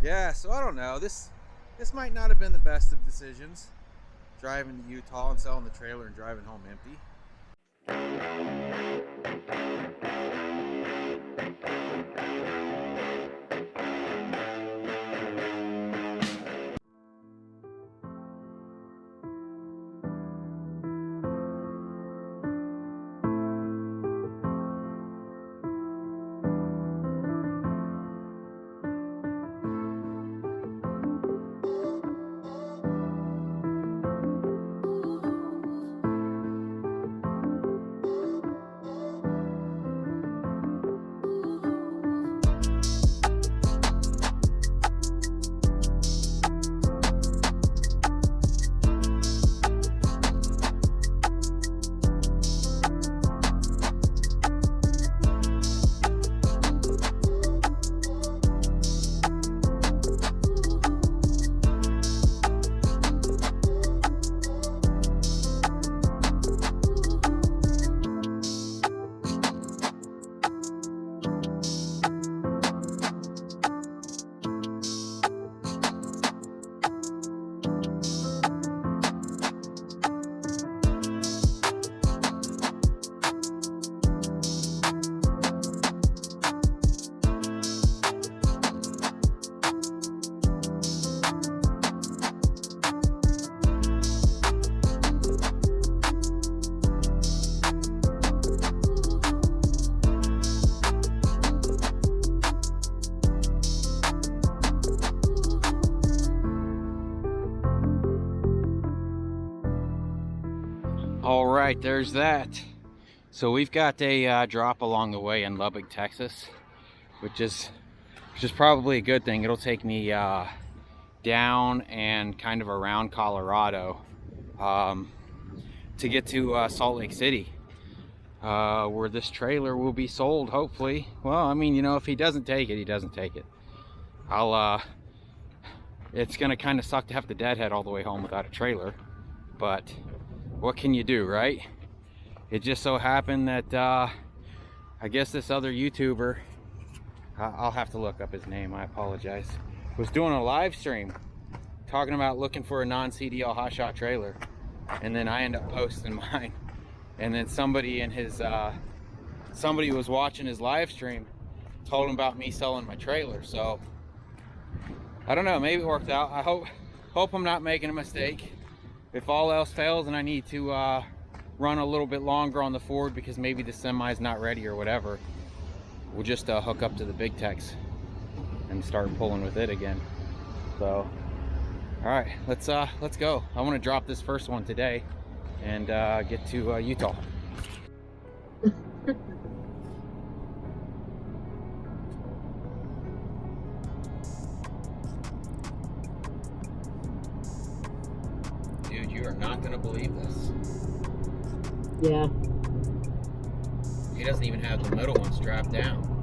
Yeah, so I don't know. This might not have been the best of decisions, driving to Utah and selling the trailer and driving home empty. All right, there's that. So we've got a drop along the way in Lubbock, Texas, which is probably a good thing. It'll take me down and kind of around Colorado to get to Salt Lake City, where this trailer will be sold, hopefully. Well, I mean, you know, if he doesn't take it, he doesn't take it. It's gonna kind of suck to have to deadhead all the way home without a trailer, but what can you do, right? It just so happened that I guess this other YouTuber, I'll have to look up his name, I apologize, was doing a live stream talking about looking for a non-CDL hotshot trailer, and then I end up posting mine, and then somebody in his somebody was watching his live stream told him about me selling my trailer. So I don't know, maybe it worked out. I hope I'm not making a mistake. If all else fails and I need to run a little bit longer on the Ford because maybe the semi is not ready or whatever, we'll just hook up to the Big Tex and start pulling with it again. So all right, let's go. I want to drop this first one today and get to Utah. Dude, you are not gonna believe this. Yeah. He doesn't even have the middle one strapped down.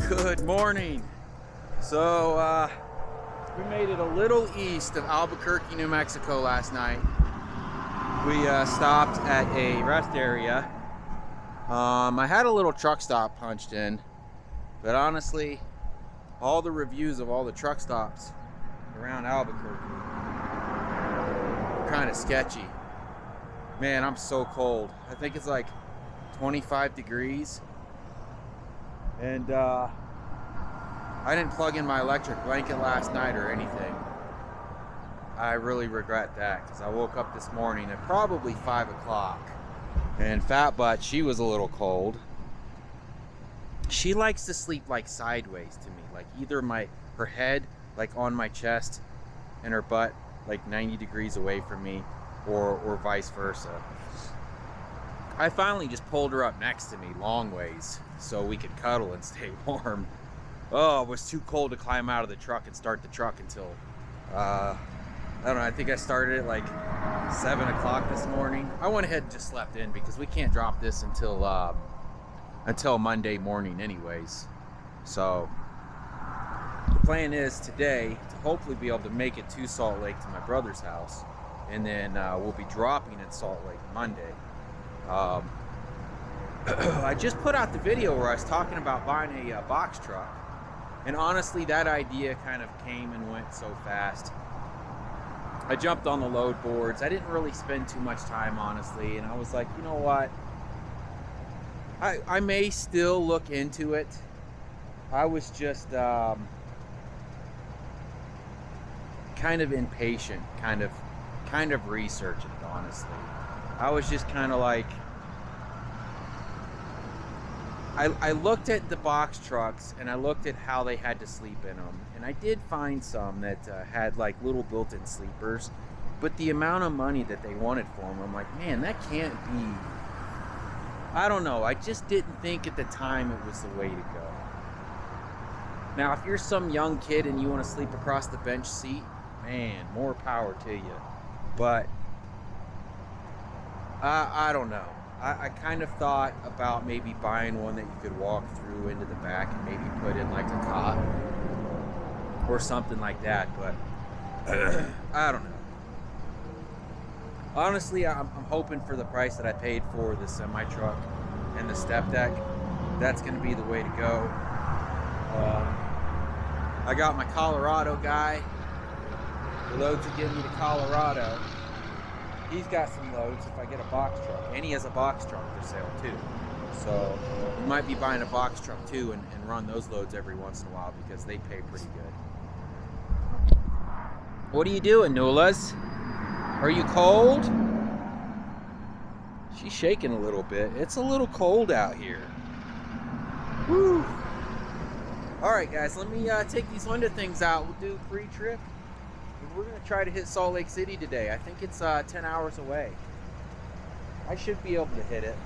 Good morning. So we made it a little east of Albuquerque, New Mexico last night. We stopped at a rest area. I had a little truck stop punched in, But honestly, all the reviews of all the truck stops around Albuquerque are kind of sketchy. Man, I'm so cold. I think it's like 25 degrees. And I didn't plug in my electric blanket last night or anything. I really regret that because I woke up this morning at probably 5 o'clock. And Fat Butt, she was a little cold. She likes to sleep like sideways to me, like either her head like on my chest and her butt like 90 degrees away from me, or vice versa. I finally just pulled her up next to me long ways so we could cuddle and stay warm. Oh, it was too cold to climb out of the truck and start the truck until I don't know, I think I started at like 7 o'clock this morning. I went ahead and just slept in because we can't drop this until Monday morning anyways. So the plan is today to hopefully be able to make it to Salt Lake to my brother's house, and then we'll be dropping in Salt Lake Monday. I just put out the video where I was talking about buying a box truck, and honestly that idea kind of came and went so fast. I jumped on the load boards. I didn't really spend too much time, honestly, and I was like, you know what, I may still look into it. I was just kind of impatient, kind of researching it, honestly. I was just kind of like, I looked at the box trucks and I looked at how they had to sleep in them, and I did find some that had like little built-in sleepers, but the amount of money that they wanted for them, I'm like, man, that can't be. I don't know, I just didn't think at the time it was the way to go. Now, if you're some young kid and you want to sleep across the bench seat, man, more power to you. But I don't know. I kind of thought about maybe buying one that you could walk through into the back and maybe put in like a cot or something like that, but I don't know. Honestly, I'm hoping for the price that I paid for the semi-truck and the step deck. That's going to be the way to go. I got my Colorado guy. The loads will get me to Colorado. He's got some loads if I get a box truck, and he has a box truck for sale too. So we might be buying a box truck too and run those loads every once in a while because they pay pretty good. What are you doing, Nulas? Are you cold? She's shaking a little bit. It's a little cold out here. Woo! Alright guys, let me take these window things out. We'll do pre-trip. We're going to try to hit Salt Lake City today. I think it's 10 hours away. I should be able to hit it.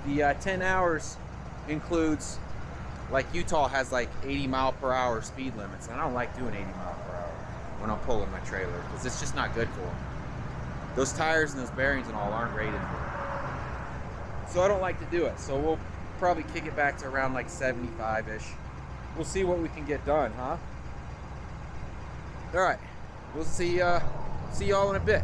The 10 hours includes, like Utah has like 80 mile per hour speed limits, and I don't like doing 80 mile per hour when I'm pulling my trailer because it's just not good for them. Those tires and those bearings and all aren't rated for it. So I don't like to do it. So we'll probably kick it back to around like 75-ish. We'll see what we can get done, huh? All right, we'll see y'all in a bit.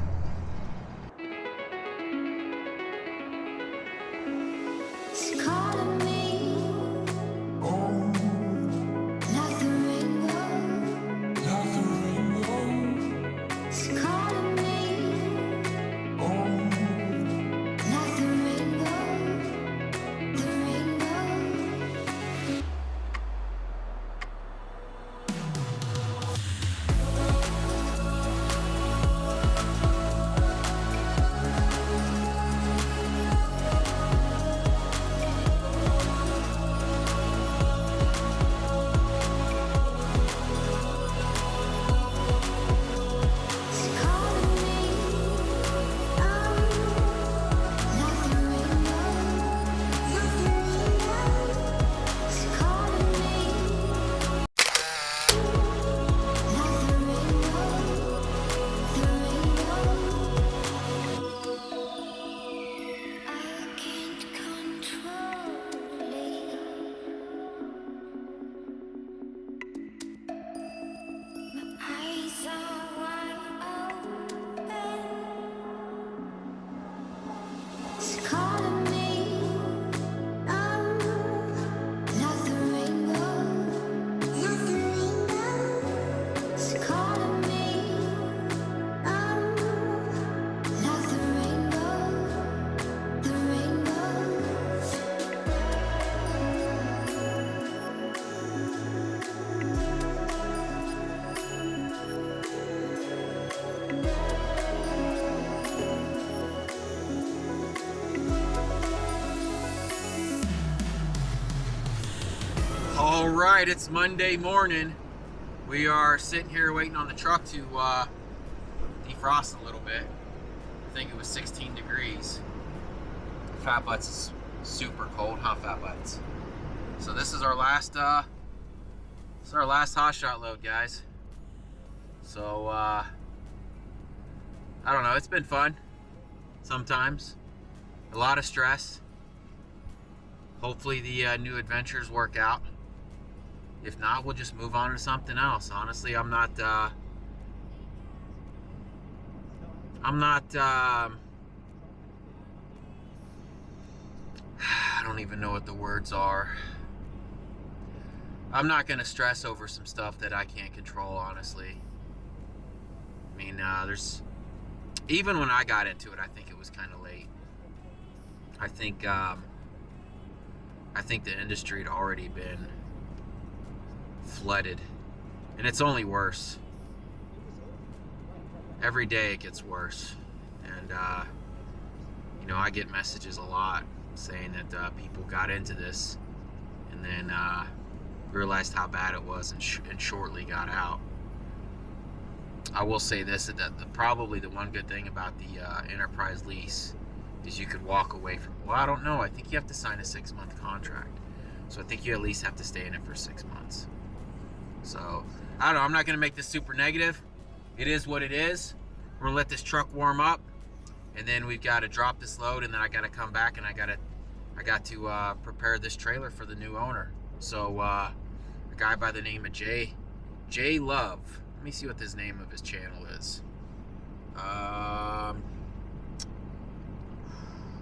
All right, it's Monday morning. We are sitting here waiting on the truck to defrost a little bit. I think it was 16 degrees. Fat Butts is super cold, huh, Fat Butts? So this is our last hot shot load, guys. So I don't know, it's been fun sometimes. A lot of stress. Hopefully the new adventures work out. If not, we'll just move on to something else. Honestly, I don't even know what the words are. I'm not gonna stress over some stuff that I can't control, honestly. I mean, even when I got into it, I think it was kind of late. I think the industry had already been flooded, and it's only worse. Every day it gets worse, and you know, I get messages a lot saying that people got into this and then realized how bad it was and shortly got out. I will say this, that probably the one good thing about the enterprise lease is you could walk away from, well, I don't know, I think you have to sign a 6-month contract, so I think you at least have to stay in it for 6 months. So I don't know, I'm not gonna make this super negative. It is what it is. We're gonna let this truck warm up, and then we've got to drop this load, and then I got to come back and I got to prepare this trailer for the new owner. So a guy by the name of J Love. Let me see what his name of his channel is.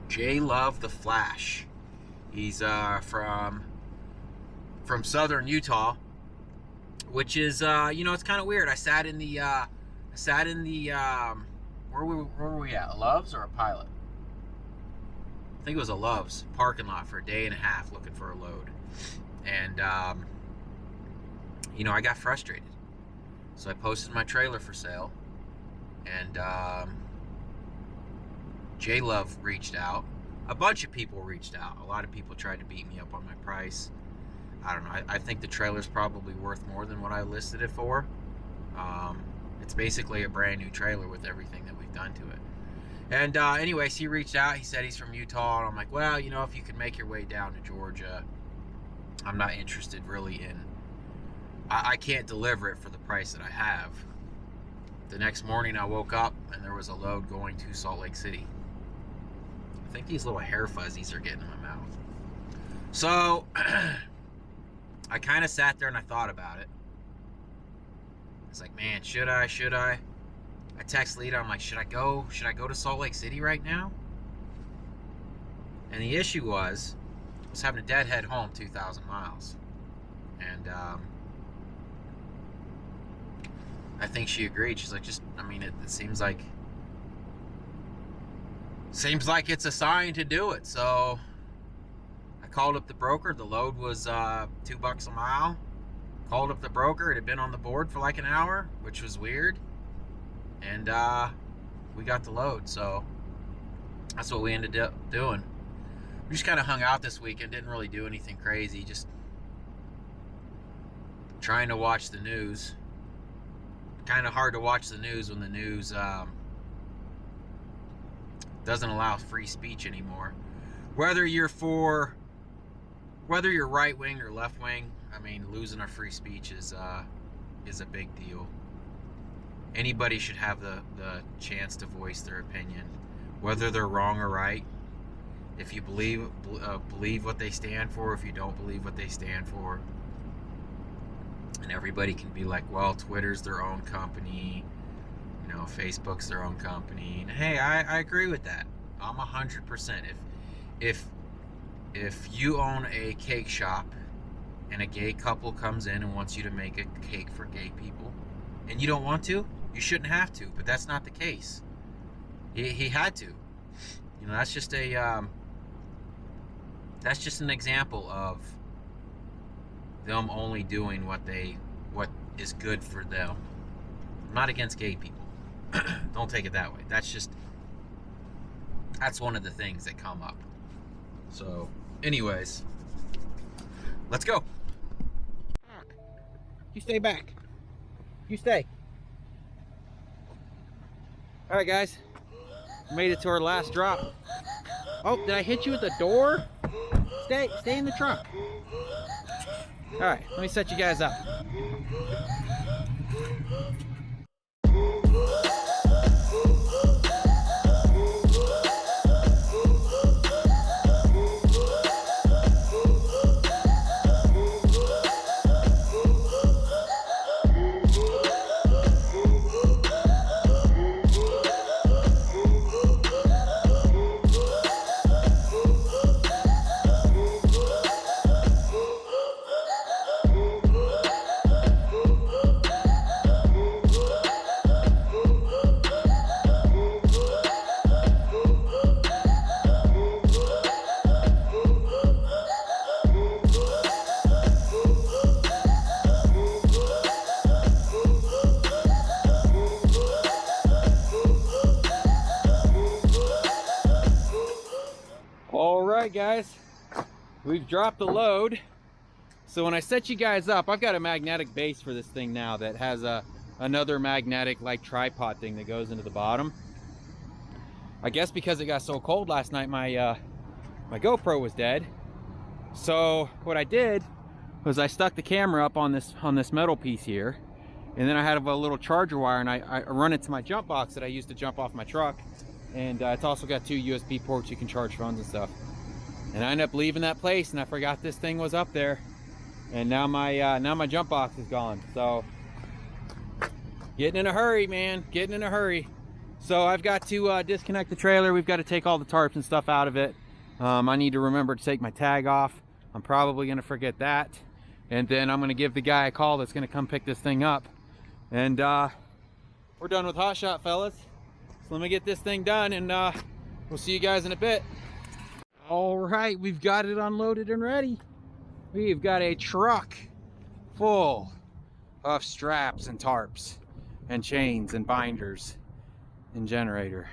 J Love the Flash. He's from southern Utah, which is you know, it's kind of weird. I sat in the where were we at? A Love's or a Pilot? I think it was a Love's parking lot for a day and a half looking for a load. And you know, I got frustrated. So I posted my trailer for sale, and J Love reached out. A bunch of people reached out. A lot of people tried to beat me up on my price. I don't know. I think the trailer's probably worth more than what I listed it for. It's basically a brand new trailer with everything that we've done to it. And anyways, he reached out. He said he's from Utah, and I'm like, well, you know, if you could make your way down to Georgia, I'm not interested really in. I can't deliver it for the price that I have. The next morning I woke up and there was a load going to Salt Lake City. I think these little hair fuzzies are getting in my mouth. So I kind of sat there and I thought about it. It's like, man, should I? I text Lita, I'm like, should I go to Salt Lake City right now? And the issue was, I was having a deadhead home 2,000 miles. And I think she agreed. She's like, just, I mean, it seems like it's a sign to do it. So I called up the broker. The load was $2 a mile. Called up the broker. It had been on the board for like an hour, which was weird. And we got the load. So that's what we ended up doing. We just kind of hung out this weekend. Didn't really do anything crazy. Just trying to watch the news. Kind of hard to watch the news when the news doesn't allow free speech anymore. Whether you're right wing or left wing, I mean, losing our free speech is a big deal. Anybody should have the chance to voice their opinion, whether they're wrong or right. If you believe what they stand for, if you don't believe what they stand for. And everybody can be like, well, Twitter's their own company, you know, Facebook's their own company. And hey, I agree with that. I'm 100%. If you own a cake shop and a gay couple comes in and wants you to make a cake for gay people, and you don't want to, you shouldn't have to. But that's not the case. He had to. You know, that's just an example of them only doing what is good for them. I'm not against gay people. Don't take it that way. That's one of the things that come up. So anyways, let's go. You stay back. You stay. All right, guys. Made it to our last drop. Oh, did I hit you with the door? Stay in the truck. All right, let me set you guys up. All right, guys, we've dropped the load. So when I set you guys up, I've got a magnetic base for this thing now that has another magnetic like tripod thing that goes into the bottom. I guess because it got so cold last night, my GoPro was dead. So what I did was I stuck the camera up on this metal piece here, and then I had a little charger wire, and I run it to my jump box that I used to jump off my truck. And it's also got 2 USB ports you can charge phones and stuff. And I ended up leaving that place, and I forgot this thing was up there. And now my jump box is gone. So getting in a hurry, man, getting in a hurry. So I've got to disconnect the trailer. We've got to take all the tarps and stuff out of it. I need to remember to take my tag off. I'm probably gonna forget that. And then I'm gonna give the guy a call that's gonna come pick this thing up. And we're done with hot shot, fellas. So let me get this thing done, and we'll see you guys in a bit. All right, we've got it unloaded and ready. We've got a truck full of straps and tarps and chains and binders and generator.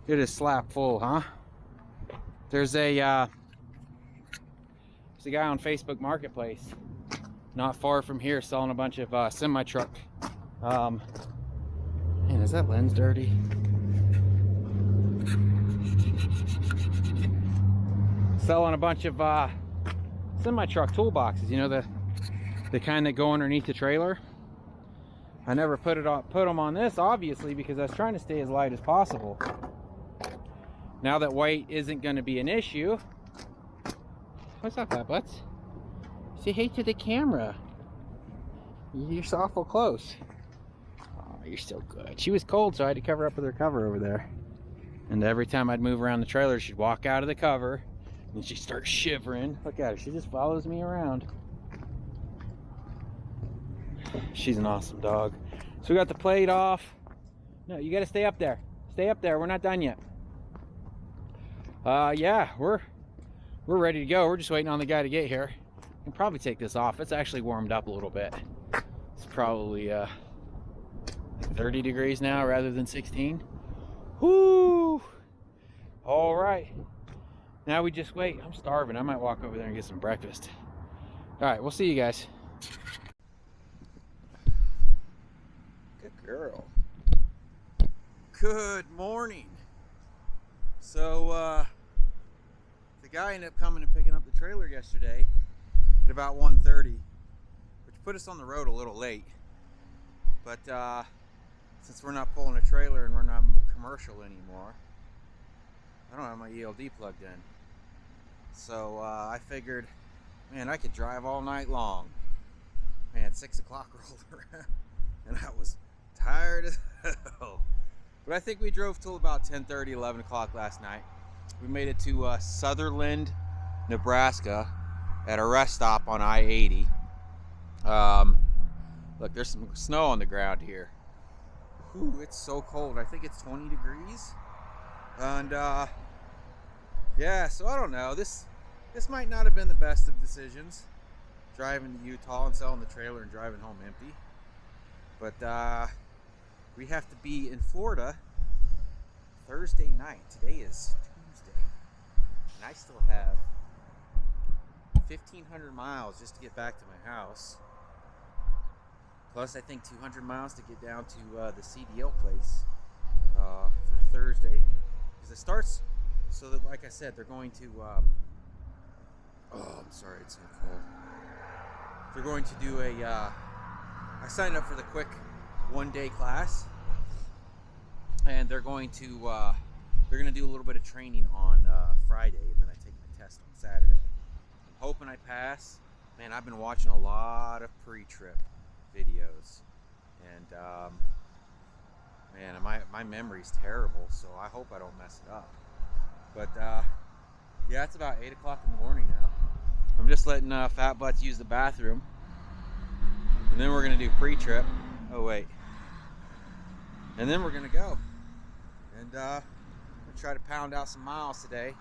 It is slap full, huh? There's a guy on Facebook Marketplace not far from here selling a bunch of semi-truck. Man, is that lens dirty? Selling a bunch of semi-truck toolboxes, you know, the kind that go underneath the trailer. I never put them on this, obviously, because I was trying to stay as light as possible. Now that weight isn't going to be an issue. What's up, Fat Butts? Say hey to the camera. You're so awful close. Oh, you're still good. She was cold, so I had to cover up with her cover over there. And every time I'd move around the trailer, she'd walk out of the cover and she'd start shivering. Look at her, she just follows me around. She's an awesome dog. So we got the plate off. No, you got to stay up there. Stay up there. We're not done yet. Yeah, we're ready to go. We're just waiting on the guy to get here. We can probably take this off. It's actually warmed up a little bit. It's probably 30 degrees now rather than 16. Whoo! All right. Now we just wait. I'm starving. I might walk over there and get some breakfast. All right, we'll see you guys. Good girl. Good morning. So, the guy ended up coming and picking up the trailer yesterday at about 1:30, which put us on the road a little late. But since we're not pulling a trailer and we're not commercial anymore, I don't have my ELD plugged in. So I figured, man, I could drive all night long. Man, 6 o'clock rolled around and I was tired as hell. But I think we drove till about 10:30, 11 o'clock last night. We made it to Sutherland, Nebraska at a rest stop on I-80. Look, there's some snow on the ground here. Whew, it's so cold. I think it's 20 degrees. And yeah, so I don't know. This might not have been the best of decisions, driving to Utah and selling the trailer and driving home empty. But we have to be in Florida Thursday night. Today is Tuesday, and I still have 1,500 miles just to get back to my house. plus I think 200 miles to get down to the CDL place for Thursday, because it starts, so that, like I said, they're going to oh, I'm sorry, it's so cold. They're going to do a I signed up for the quick one-day class, and they're going to do a little bit of training on Friday, and then I take my test on Saturday. I'm hoping I pass. Man, I've been watching a lot of pre-trip videos, and man, my memory's terrible, so I hope I don't mess it up. But yeah, it's about 8 o'clock in the morning now. I'm just letting fat butts use the bathroom, and then we're gonna do pre-trip. Oh wait, and then we're gonna go, and I'm gonna try to pound out some miles today.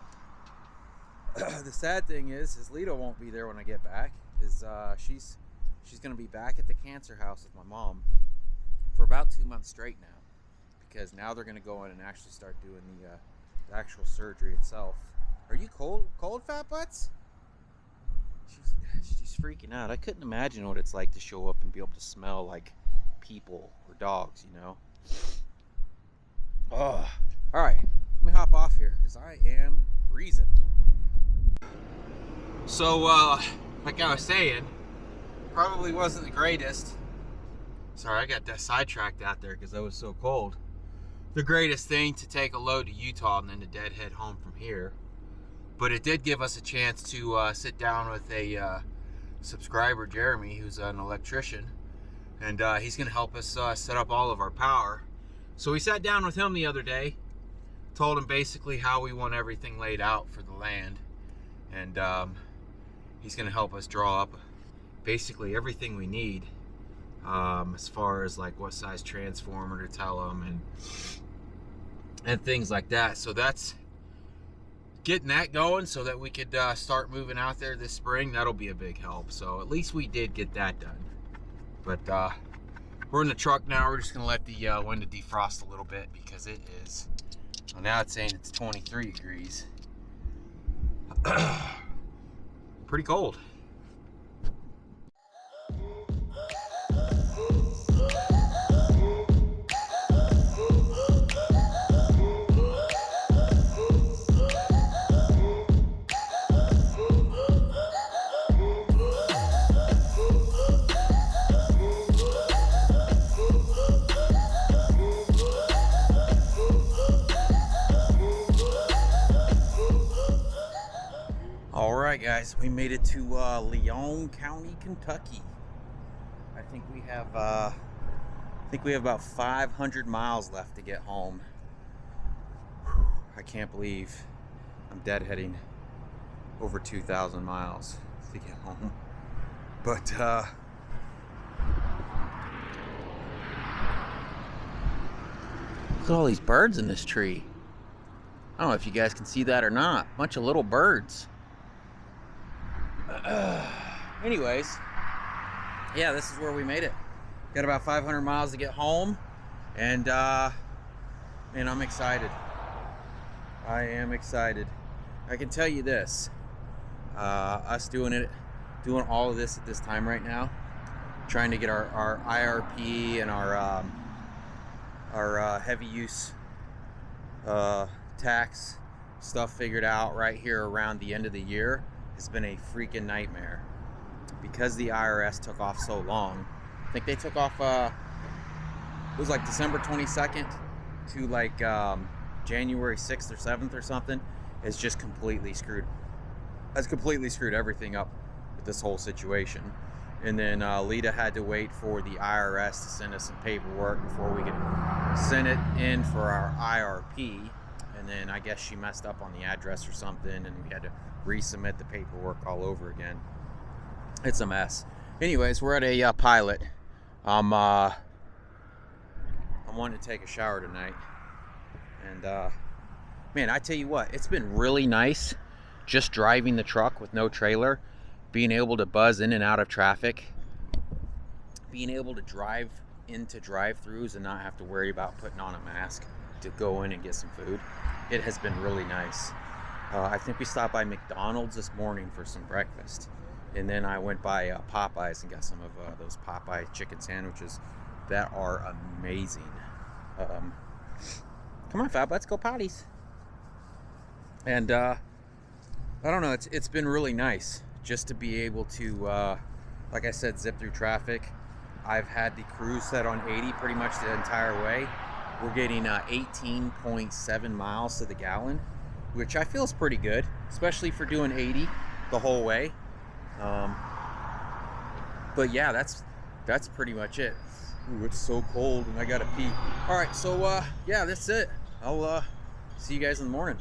The sad thing is Lita won't be there when I get back. She's gonna be back at the cancer house with my mom for about 2 months straight now, because now they're gonna go in and actually start doing the actual surgery itself. Are you cold, fat butts? She's freaking out. I couldn't imagine what it's like to show up and be able to smell like people or dogs, you know. Oh, all right. Let me hop off here because I am freezing. So, like I was saying, probably wasn't the greatest. Sorry, I got that sidetracked out there because I was so cold. The greatest thing to take a load to Utah and then to deadhead home from here. But it did give us a chance to sit down with a subscriber, Jeremy, who's an electrician, and he's going to help us set up all of our power. So we sat down with him the other day, told him basically how we want everything laid out for the land, and he's going to help us draw up basically everything we need, as far as like what size transformer to tell him and things like that. So that's getting that going so that we could start moving out there this spring. That'll be a big help. So at least we did get that done. But we're in the truck now. We're just gonna let the window defrost a little bit because it is, well, now it's saying it's 23 degrees. Pretty cold. Alright guys, we made it to Leon County, Kentucky. I think we have about 500 miles left to get home. I can't believe I'm deadheading over 2,000 miles to get home. But look at all these birds in this tree. I don't know if you guys can see that or not. Bunch of little birds. Anyways, yeah, this is where we made it. Got about 500 miles to get home, and I'm excited. I am excited. I can tell you this, us doing all of this at this time right now, trying to get our IRP and our heavy use tax stuff figured out right here around the end of the year has been a freaking nightmare because the IRS took off so long. I think they took off it was like December 22nd to like January 6th or 7th or something. It's just completely screwed. Has completely screwed everything up with this whole situation. And then Lita had to wait for the IRS to send us some paperwork before we could send it in for our IRP. And then I guess she messed up on the address or something, and we had to resubmit the paperwork all over again. It's a mess. Anyways, we're at a pilot. I'm wanting to take a shower tonight, and man, I tell you what, it's been really nice just driving the truck with no trailer, being able to buzz in and out of traffic, being able to drive into drive-throughs and not have to worry about putting on a mask to go in and get some food. It has been really nice. I think we stopped by McDonald's this morning for some breakfast, And then I went by Popeyes and got some of those Popeye chicken sandwiches that are amazing. Come on, Fab, let's go potties. And I don't know, it's been really nice just to be able to, like I said, zip through traffic. I've had the cruise set on 80 pretty much the entire way. We're getting 18.7 miles to the gallon, which I feel is pretty good, especially for doing 80 the whole way. But yeah, that's pretty much it. Ooh, it's so cold and I gotta pee. All right, so yeah, that's it. I'll see you guys in the morning.